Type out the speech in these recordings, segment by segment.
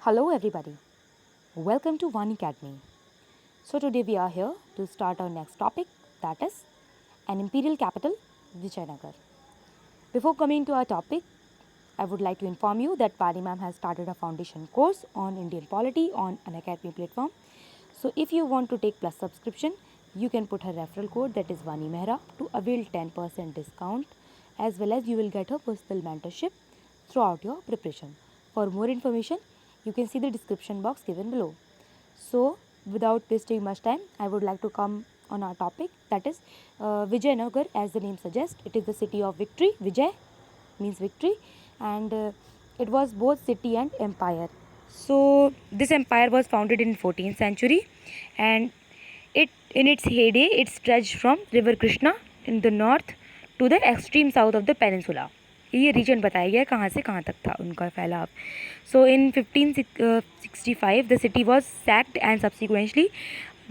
Hello everybody, welcome to One Academy. So today we are here to start our next topic, that is an imperial capital, Vijayanagar. Before coming to our topic, I would like to inform you that Vani ma'am has started a foundation course on Indian polity on an academy platform. So if you want to take plus subscription, you can put her referral code, that is Vani Mehra, to avail 10% discount, as well as you will get her personal mentorship throughout your preparation. For more information, you can see the description box given below. So without wasting much time, I would like to come on our topic, that is Vijayanagar. As the name suggests, it is the city of victory. Vijay means victory, and it was both city and empire. So this empire was founded in 14th century, and it in its heyday it stretched from river Krishna in the north to the extreme south of the peninsula. ये reason बताया गया कहाँ से कहाँ तक था उनका फैलाव. So in 1565 the city was sacked and subsequently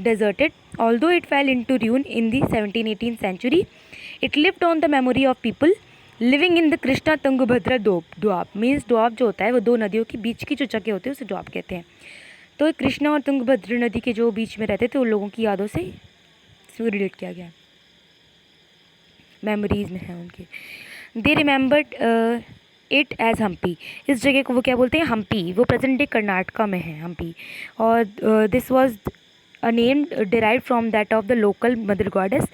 deserted. Although it fell into ruin in the 17th-18th century, it lived on the memory of people living in the Krishna Tungabhadra doab. Means doab जो होता है वो दो नदियों के बीच की जो जगह होती है उसे डुआब कहते हैं. तो कृष्णा और तुंगभद्रा नदी के जो बीच में रहते थे उन लोगों की यादों से रिलेट किया गया, मेमोरीज में है उनके. दे रिमेंबर्ड इट एज हम्पी. इस जगह को वो क्या बोलते हैं, हम्पी. वो प्रेजेंट डे कर्नाटका में है हम्पी. और this was a name derive from that of the local mother goddess.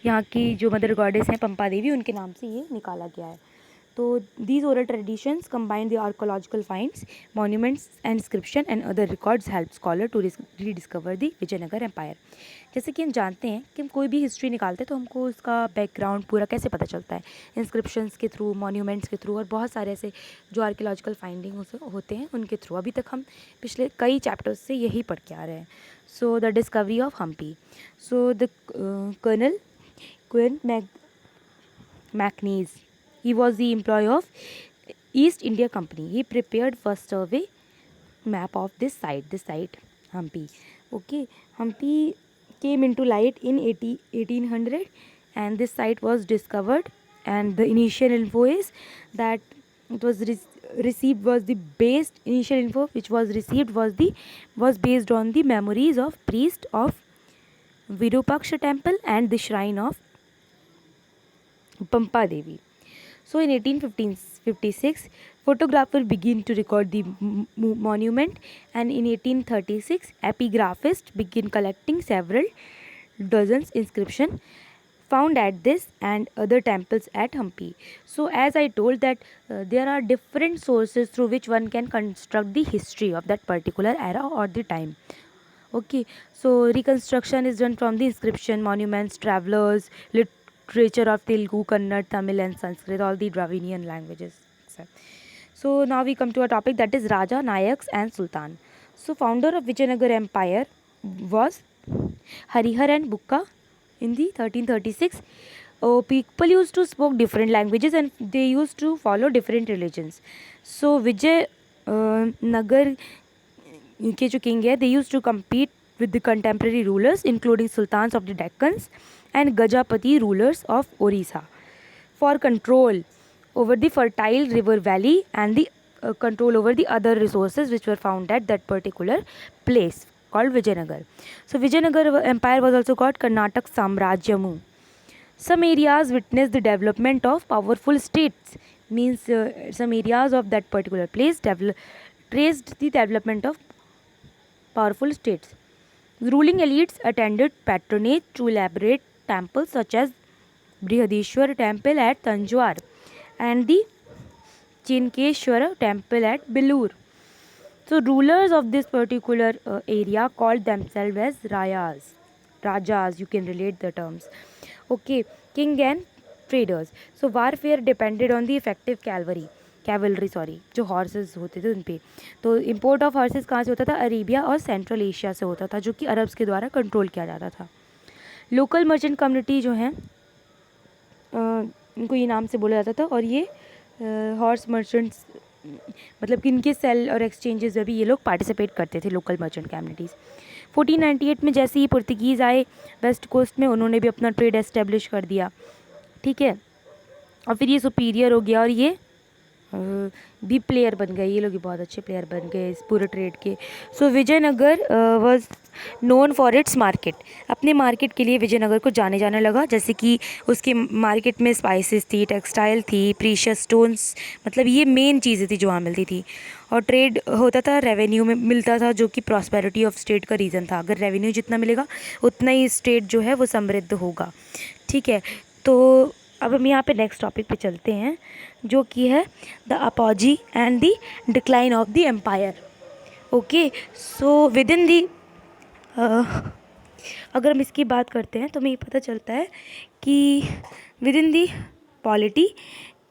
यहाँ की जो मदर गॉडेस हैं पंपा देवी, उनके नाम से ये निकाला गया है. तो these oral traditions combine the archaeological finds, monuments and inscription and other records help scholar to rediscover the Vijayanagar empire. जैसे कि हम जानते हैं कि हम कोई भी हिस्ट्री निकालते हैं तो हमको उसका बैकग्राउंड पूरा कैसे पता चलता है, इंस्क्रिप्शंस के थ्रू, मॉन्यूमेंट्स के थ्रू, और बहुत सारे ऐसे जो आर्कियोलॉजिकल फाइंडिंग होते हैं उनके थ्रू. अभी तक हम पिछले कई चैप्टर्स से यही पढ़ के आ रहे हैं. So the discovery of Hampi. So the colonel Quinn McNeice, he was the employee of East India Company. He prepared first survey map of this site Hampi. Okay, Hampi came into light in 1800, and this site was discovered, and the initial info is that it was received was the based initial info which was received was based on the memories of priest of Virupaksha temple and the shrine of Pampa Devi. So in 1856, photographer began to record the monument, and in 1836, epigraphist began collecting several dozens inscription found at this and other temples at Hampi. So as I told that there are different sources through which one can construct the history of that particular era or the time. Okay, so reconstruction is done from the inscription, monuments, travelers, literature of Telugu, Kannada, Tamil and Sanskrit, all the Dravidian languages. So now we come to a topic, that is Raja, Nayaks and Sultan. So founder of Vijayanagar Empire was Harihar and Bukka in the 1336. People used to speak different languages and they used to follow different religions. So Vijayanagar के जो king है, they used to compete with the contemporary rulers including sultans of the Deccans and Gajapati rulers of Orissa for control over the fertile river valley and the control over the other resources which were found at that particular place called Vijayanagar. So Vijayanagar empire was also called Karnataka Samrajyamu. Some areas witnessed the development of powerful states, means some areas of that particular place traced the development of powerful states. Ruling elites attended patronage to elaborate temples such as Brihadishwar temple at Tanjore and the Chinkeshwara temple at Bilur. So rulers of this particular area called themselves as Rajas, you can relate the terms. Okay, king and traders. So warfare depended on the effective cavalry, जो horses होते थे उन पे. तो import of horses कहाँ से होता था, अरेबिया और सेंट्रल एशिया से होता था, जो कि अरब्स के द्वारा कंट्रोल किया जाता था. लोकल मर्चेंट कम्युनिटी जो हैं इनको ये नाम से बोला जाता था, और ये हॉर्स मर्चेंट्स मतलब कि इनके सेल और एक्सचेंजेस में भी ये लोग पार्टिसिपेट करते थे, लोकल मर्चेंट कम्युनिटीज़. 1498 में जैसे ही पुर्तगीज़ आए वेस्ट कोस्ट में, उन्होंने भी अपना ट्रेड एस्टेब्लिश कर दिया. ठीक है, और फिर ये सुपीरियर हो गया और ये भी प्लेयर बन गए, ये लोग भी बहुत अच्छे प्लेयर बन गए इस पूरे ट्रेड के। So Vijayanagar was known for its market, अपने मार्केट के लिए विजयनगर को जाने जाने लगा, जैसे कि उसके मार्केट में स्पाइसेस थी, टेक्सटाइल थी, प्रीशियस स्टोन्स, मतलब ये मेन चीज़ें थी जो वहाँ मिलती थी। और ट्रेड होता था, रेवेन्यू में मिलता था, जो कि प्रॉस्पेरिटी ऑफ स्टेट का रीज़न था। अगर रेवेन्यू जितना मिलेगा उतना ही स्टेट जो है वो समृद्ध होगा। ठीक है, तो अब हम यहाँ पे नेक्स्ट टॉपिक पे चलते हैं, जो कि है the apogee and the decline of the empire. Okay, so within the अगर हम इसकी बात करते हैं तो हमें ये पता चलता है कि with in the polity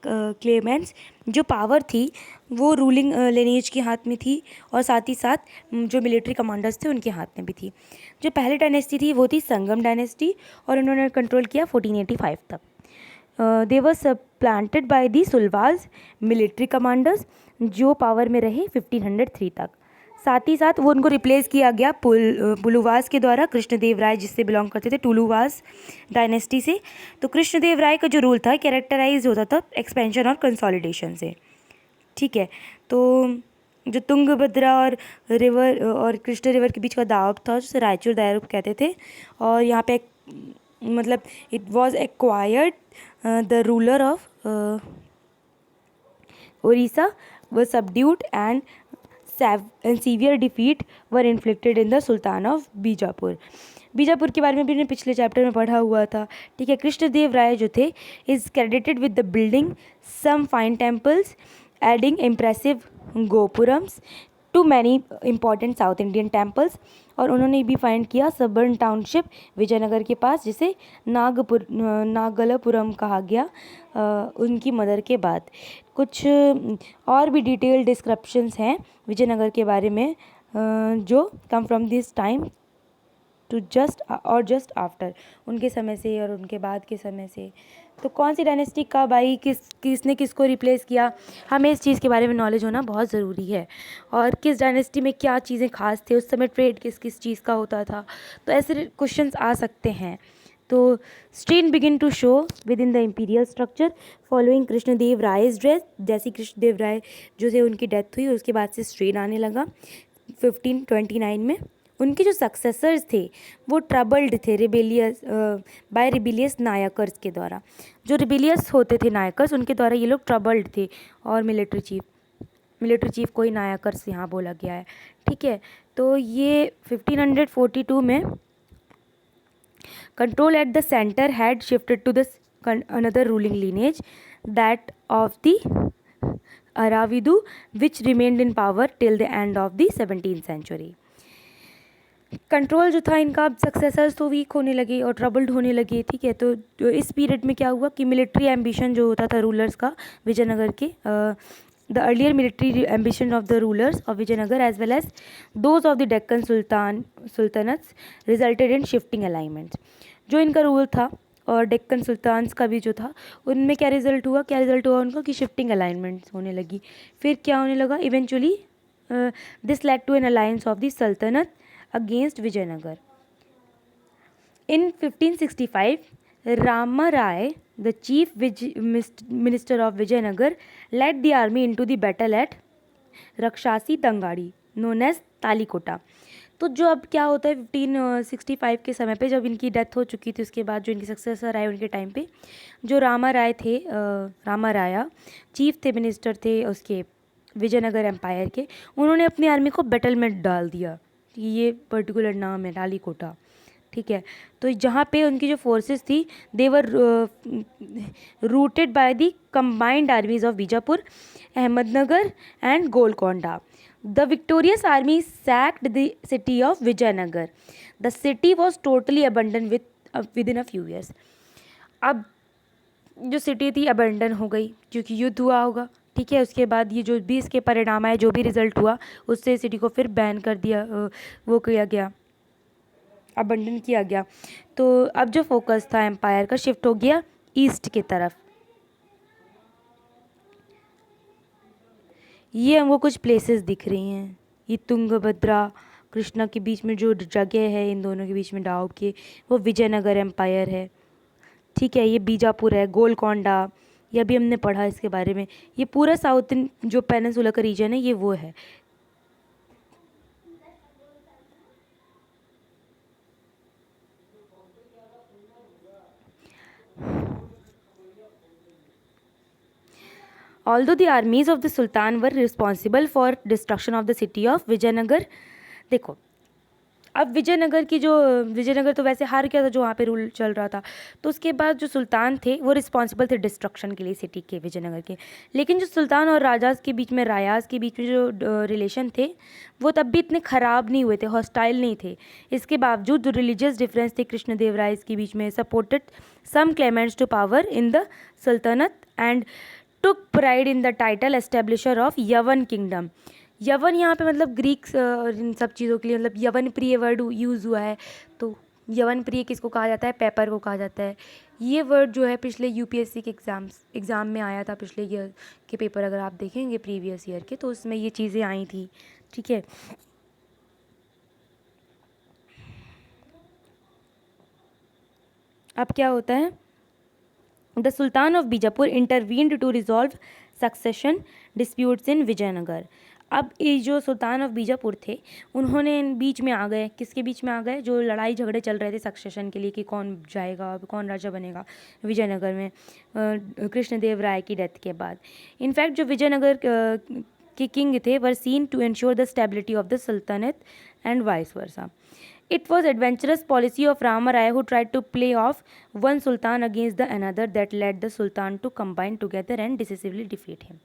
Clements जो पावर थी वो रूलिंग लिनेज के हाथ में थी, और साथ ही साथ जो मिलिट्री कमांडर्स थे उनके हाथ में भी थी। जो पहली डायनेस्टी थी वो थी संगम डायनेस्टी, और उन्होंने कंट्रोल किया 1485 तक। दे वर सप्लांटेड बाय दी सुलवाज मिलिट्री कमांडर्स, जो पावर में रहे 1503 तक। साथ ही साथ वो उनको रिप्लेस किया गया पुलुवास के द्वारा, कृष्णदेव राय जिससे बिलोंग करते थे टुलुवास डायनेस्टी से। तो कृष्णदेव राय का जो रूल था कैरेक्टराइज होता था एक्सपेंशन और कंसोलिडेशन से। ठीक है, तो जो तुंगभद्रा और रिवर और कृष्ण रिवर के बीच का दाव था जिसे रायचूर दायरा कहते थे, और यहाँ पे मतलब it was acquired the ruler of Odisha was subdued and severe defeat were inflicted in the Sultan of Bijapur. Bijapur के बारे में भी हमने पिछले चैप्टर में पढ़ा हुआ था। ठीक है, कृष्णदेव राय जो थे is credited with the building some fine temples, adding impressive gopurams to many important south Indian temples, और उन्होंने भी फाइंड किया सबर्न टाउनशिप विजयनगर के पास जिसे नागलपुरम कहा गया उनकी मदर के बाद। कुछ और भी डिटेल डिस्क्रिप्शंस हैं विजयनगर के बारे में जो come from this time to just after, उनके समय से और उनके बाद के समय से। तो कौन सी डायनेस्टी कब आई, किसने किसको रिप्लेस किया, हमें इस चीज़ के बारे में नॉलेज होना बहुत ज़रूरी है। और किस डायनेस्टी में क्या चीज़ें खास थे, उस समय ट्रेड किस किस चीज़ का होता था, तो ऐसे क्वेश्चंस आ सकते हैं। तो strain begin to show within the imperial structure following Krishnadeva Raya's death. जैसी कृष्णदेव राय जो थे उनकी डेथ हुई उसके बाद से स्ट्रेन आने लगा 1529 में। उनके जो सक्सेसर्स थे वो ट्रबल्ड थे बाय रिबिलियस नायकर्स के द्वारा। जो रिबिलियस होते थे नायकर्स उनके द्वारा ये लोग ट्रबल्ड थे, और मिलिट्री चीफ को ही नायकर्स यहाँ बोला गया है। ठीक है, तो ये 1542 में control at the center had shifted to the another ruling lineage, that of the Aravidu, which remained in power till the end of the 17th century. Control जो था इनका अब सक्सेसर्स तो वीक होने लगे और ट्रबल्ड होने लगे। ठीक है, तो इस पीरियड में क्या हुआ कि मिलिट्री एम्बिशन जो होता था रूलर्स का विजयनगर के, the earlier military ambition of the rulers of Vijayanagar as well as those of the Deccan sultanates resulted in shifting alignments। जो इनका रूल था और डेक्कन सुल्तान्स का भी जो था उनमें क्या रिजल्ट हुआ उनका कि शिफ्टिंग अलाइनमेंट्स होने लगी। फिर क्या होने लगा, eventually this led to an alliance of the sultanate against Vijayanagar. In 1565 Rama the chief minister of Vijayanagar, led the army into the battle at Rakshasi Tangadi, known as Talikota. तो जो अब क्या होता है 1565 के समय पे जब इनकी डेथ हो चुकी थी, उसके बाद जो इनके सक्सेसर आए उनके टाइम पे जो रामा राया चीफ थे, मिनिस्टर थे उसके विजयनगर एम्पायर के, उन्होंने अपनी आर्मी को बैटल में डाल दिया। ये पर्टिकुलर नाम है तालीकोटा। ठीक है, तो जहाँ पे उनकी जो फोर्सेस थी they were routed by the combined armies of Bijapur, Ahmednagar and Golconda. The victorious army sacked the city of Vijayanagar. The city was totally abandoned within a few years. अब जो सिटी थी अबंडन हो गई क्योंकि युद्ध हुआ होगा। ठीक है, उसके बाद ये जो भी इसके परिणाम आए, जो भी रिजल्ट हुआ, उससे सिटी को फिर बैन कर दिया, वो किया गया, अबंडन किया गया। तो अब जो फोकस था एम्पायर का शिफ्ट हो गया ईस्ट की तरफ। ये हमको कुछ प्लेसेस दिख रही हैं, ये तुंगभद्रा कृष्णा के बीच में जो जगह है, इन दोनों के बीच में डाव के, वो विजयनगर एम्पायर है। ठीक है, ये बीजापुर है, गोलकोंडा, ये अभी हमने पढ़ा इसके बारे में। ये पूरा साउथ जो पेनिनसुला का रीजन है ये वो है। Although the armies of the Sultan were responsible for destruction of the city of Vijayanagar, देखो अब विजयनगर की जो विजयनगर तो वैसे हार गया था जो वहाँ पे रूल चल रहा था, तो उसके बाद जो सुल्तान थे वो रिस्पॉन्सिबल थे डिस्ट्रक्शन के लिए सिटी के, विजयनगर के। लेकिन जो सुल्तान और राजाज के बीच में, रायाज के बीच में जो रिलेशन थे वो तब भी इतने ख़राब नहीं हुए थे, हॉस्टाइल नहीं थे। इसके बावजूद जो रिलीजियस डिफरेंस थे कृष्णदेव राय के बीच में supported some claimants to power in the sultanate and took pride in the title establisher of Yavana kingdom. Yavana यहाँ पे मतलब ग्रीक्स और इन सब चीज़ों के लिए मतलब यवन प्रिय वर्ड यूज़ हुआ है। तो यवन प्रिय किसको कहा जाता है? पेपर को कहा जाता है। ये वर्ड जो है पिछले यूपीएससी के एग्ज़ाम में आया था, पिछले ईयर के पेपर अगर आप देखेंगे प्रीवियस ईयर के, तो उसमें ये चीज़ें आई थी। ठीक है, अब क्या होता है? The sultan of Bijapur intervened to resolve succession disputes in Vijayanagar. अब ये जो सुल्तान ऑफ बीजापुर थे उन्होंने बीच में आ गए, किसके बीच में आ गए? जो लड़ाई झगड़े चल रहे थे सक्सेशन के लिए कि कौन जाएगा, कौन राजा बनेगा विजयनगर में कृष्णदेव राय की डेथ के बाद। इनफैक्ट जो विजयनगर के किंग थे were seen to ensure the stability of the sultanate and vice versa. It was adventurous policy of Rama Raya who tried to play off one sultan against the another that led the sultan to combine together and decisively defeat him.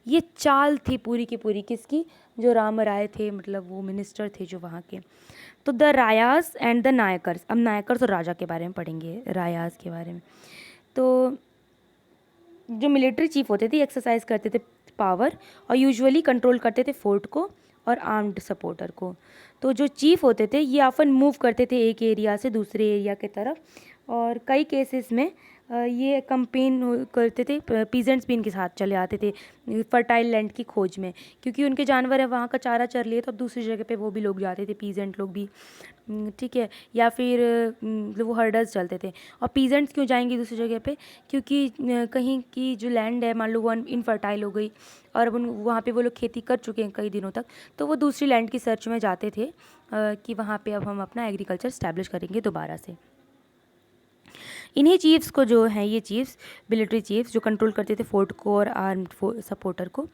ये चाल थी पूरी की पूरी किसकी? जो राम राय थे, मतलब वो मिनिस्टर थे जो वहाँ के। तो द रायास एंड द नायकर्स, अब नायकर्स और राजा के बारे में पढ़ेंगे, रायास के बारे में। तो जो मिलिट्री चीफ होते थे एक्सरसाइज करते थे पावर और यूजुअली कंट्रोल करते थे फोर्ट को और आर्म्ड सपोर्टर को। तो जो चीफ होते थे ये ऑफन मूव करते थे एक एरिया से दूसरे एरिया की तरफ, और कई केसेस में ये कंपेन करते थे, पीजेंट्स भी इनके साथ चले आते थे फर्टाइल लैंड की खोज में, क्योंकि उनके जानवर है वहाँ का चारा चर लिए तो अब दूसरी जगह पे वो भी लोग जाते थे, पीजेंट लोग भी। ठीक है, या फिर वो हर्डर्स चलते थे। और पीजेंट्स क्यों जाएंगे दूसरी जगह पे? क्योंकि कहीं की जो लैंड है मान लो वो इनफर्टाइल हो गई और अब वहाँ पे वो लोग खेती कर चुके हैं कई दिनों तक, तो वो दूसरी लैंड की सर्च में जाते थे कि वहाँ पे अब हम अपना एग्रीकल्चर स्टैब्लिश करेंगे दोबारा से। इन्हीं चीफ्स को जो है, ये चीफ्स मिलिट्री चीफ्स जो कंट्रोल करते थे फोर्ट को और आर्म्ड सपोर्टर को,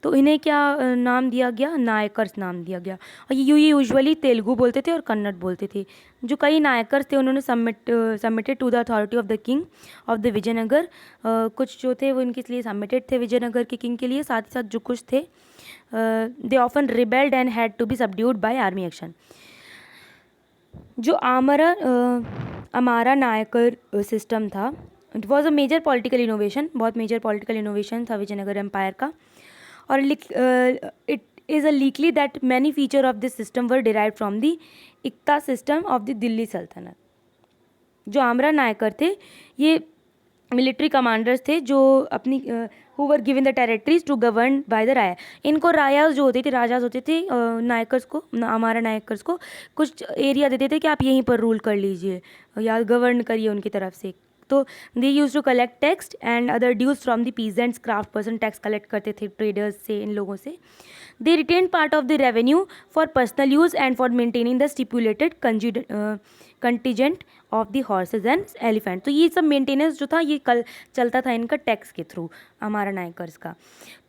तो इन्हें क्या नाम दिया गया? नायकर्स नाम दिया गया। और ये यूजुअली तेलुगु बोलते थे और कन्नड़ बोलते थे। जो कई नायकर्स थे उन्होंने submitted to the authority of the king of the Vijayanagar. कुछ जो थे वो इनके लिए सबमिटेड थे विजयनगर के किंग के लिए, साथ ही साथ जो कुछ थे they often rebelled and had to be subdued by army action. जो अमारा नायकर सिस्टम था, it was a major political innovation, बहुत मेजर पॉलिटिकल इनोवेशन था विजयनगर एम्पायर का। और it is a likely that many feature of this system were derive from the iqta system of the Delhi sultanate. जो आमरा नायकर थे ये मिलिट्री कमांडर्स थे जो अपनी who were given the territories to govern by the Raya. इनको रायाज जो होते थे, राजाज होते थे, नायकर्स को, हमारा नायकर्स को कुछ एरिया देते थे कि आप यहीं पर रूल कर लीजिए या गवर्न करिए उनकी तरफ से। तो they use to collect tax and other dues from the peasants, craftsperson tax collect करते थे ट्रेडर्स से, इन लोगों से। They retain part of the revenue for personal use and for maintaining the stipulated contingent of the horses and elephant. तो ये सब maintenance जो था ये कल चलता था इनका टैक्स के थ्रू, हमारा नायकर्स का।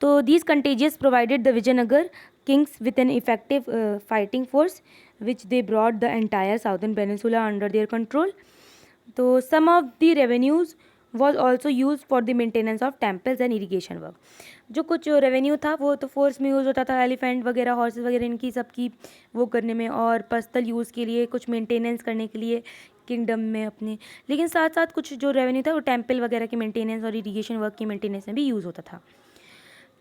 तो these contagious provided the Vijayanagar kings with an effective fighting force which they brought the entire southern peninsula under their control. So some of the revenues was also use for the maintenance of temples and irrigation work. जो कुछ revenue था वो तो force में use होता था, elephant वगैरह, horses वगैरह, इनकी सबकी वो करने में, और पर्सनल यूज़ के लिए, कुछ मेंटेनेंस करने के लिए किंगडम में अपने। लेकिन साथ साथ कुछ जो रेवेन्यू था वो टेम्पल वगैरह की मेंटेनेंस और इरीगेशन वर्क की मेंटेनेंस में भी यूज़ होता था।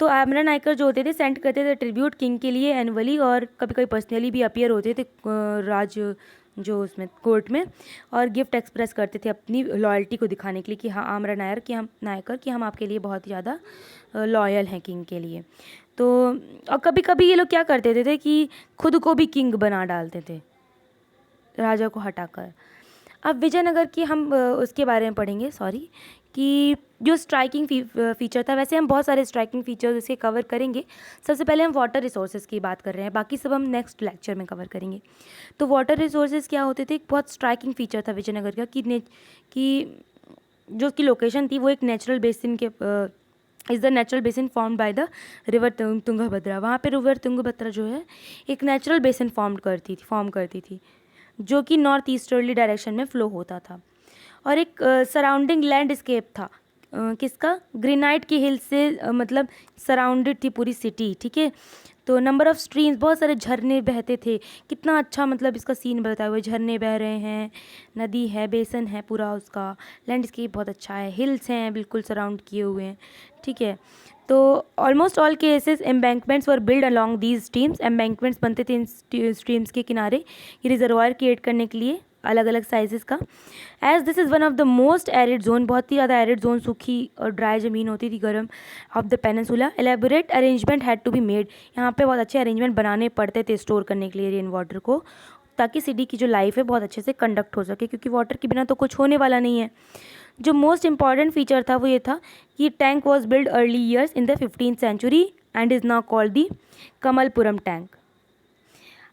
तो आमरा नायकर जो होते थे सेंड करते थे ट्रिब्यूट किंग के लिए एनुअली, और कभी कभी पर्सनली भी अपीयर होते थे राज जो उसमें कोर्ट में, और गिफ्ट एक्सप्रेस करते थे अपनी लॉयल्टी को दिखाने के लिए कि हाँ आमरा नायकर कि हम आपके लिए बहुत ज़्यादा लॉयल हैं किंग के लिए। तो और कभी कभी ये लोग क्या करते थे कि खुद को भी किंग बना डालते थे राजा को हटाकर। अब विजयनगर की हम उसके बारे में पढ़ेंगे, सॉरी, कि जो स्ट्राइकिंग फीचर था, वैसे हम बहुत सारे स्ट्राइकिंग फीचर्स इसके कवर करेंगे। सबसे पहले हम वाटर रिसोर्सेज की बात कर रहे हैं, बाकी सब हम नेक्स्ट लेक्चर में कवर करेंगे। तो वाटर रिसोर्सेज क्या होते थे, एक बहुत स्ट्राइकिंग फीचर था विजयनगर का कि जो उसकी लोकेशन थी वो एक नेचुरल बेसिन के is the natural basin formed by the river Tungabhadra. वहाँ पे रिवर तुंगभद्रा जो है एक नेचुरल बेसिन फॉर्म करती थी जो कि नॉर्थ ईस्टर्ली डायरेक्शन में फ्लो होता था। और एक सराउंडिंग लैंडस्केप था, किसका, ग्रेनाइट की हिल से मतलब सराउंडेड थी पूरी सिटी, ठीक है। तो नंबर ऑफ़ स्ट्रीम्स, बहुत सारे झरने बहते थे, कितना अच्छा मतलब इसका सीन बताया हुआ है, झरने बह रहे हैं, नदी है, बेसन है, पूरा उसका लैंडस्केप बहुत अच्छा है, हिल्स हैं बिल्कुल सराउंड किए हुए हैं, ठीक है। तो almost all cases embankments were build along these streams, embankments बनते थे इन स्ट्रीम्स के किनारे ये रिजर्वायर क्रिएट करने के लिए अलग अलग साइजेस का। As this is one of the most arid zone, बहुत ही ज़्यादा एरिड जोन, सूखी और ड्राई ज़मीन होती थी गर्म of the peninsula, elaborate arrangement had to be made, यहाँ पे बहुत अच्छे अरेंजमेंट बनाने पड़ते थे स्टोर करने के लिए रेन वाटर को, ताकि सिटी की जो लाइफ है बहुत अच्छे से कंडक्ट हो सके, क्योंकि वाटर के बिना तो कुछ होने वाला नहीं है। जो मोस्ट इंपॉर्टेंट फीचर था वो ये था कि tank was build early years in the 15th century and is now called the Kamalapuram tank.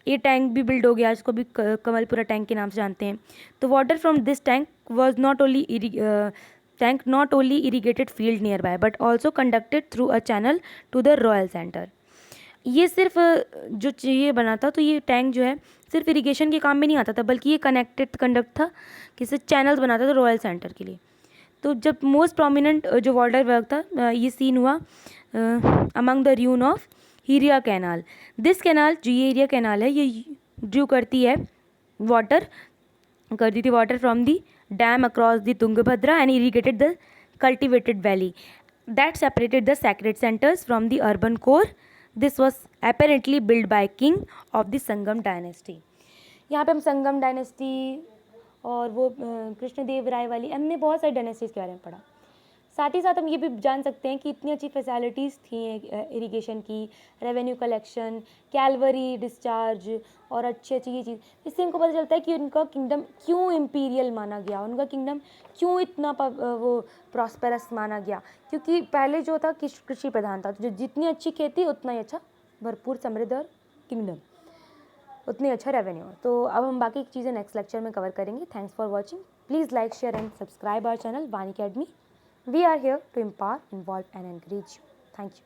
ये टैंक भी बिल्ड हो गया, इसको भी कमलपुरा टैंक के नाम से जानते हैं। तो water from this tank was not only irrigated field nearby but also conducted through a channel to the royal centre. ये सिर्फ जो ये बना था, तो ये टैंक जो है सिर्फ इरिगेशन के काम में नहीं आता था, बल्कि ये कंडक्ट था, किसी चैनल्स बनाता था रॉयल सेंटर के लिए। तो जब मोस्ट प्रोमिनेंट जो वाटर वर्क था ये सीन हुआ among the ruin of Hiriya canal. This canal, जो ये एरिया कैनाल है, ये ड्रू करती थी water from the dam across the Tungabhadra and irrigated the cultivated valley that separated the sacred centres from the urban core. This was apparently built by king of the Sangam dynasty. यहाँ पे हम संगम dynasty और वो कृष्णदेव राय वाली, हमने बहुत सारी dynasties के बारे में पढ़ा। साथ ही साथ हम ये भी जान सकते हैं कि इतनी अच्छी फैसिलिटीज़ थी इरिगेशन की, रेवेन्यू कलेक्शन, कैलवरी डिस्चार्ज और अच्छी अच्छी ये चीज़, इससे इनको पता चलता है कि उनका किंगडम क्यों इम्पीरियल माना गया, उनका किंगडम क्यों इतना वो प्रॉस्पेरस माना गया, क्योंकि पहले जो था कृषि प्रधान था, जो जितनी अच्छी खेती उतना ही अच्छा भरपूर समृद्ध और किंगडम उतनी अच्छा रेवेन्यू। तो अब हम बाकी चीज़ें नेक्स्ट लेक्चर में कवर करेंगे। Thanks for watching. Please like, share and subscribe our channel Vani Academy. We are here to empower, involve and encourage you. Thank you.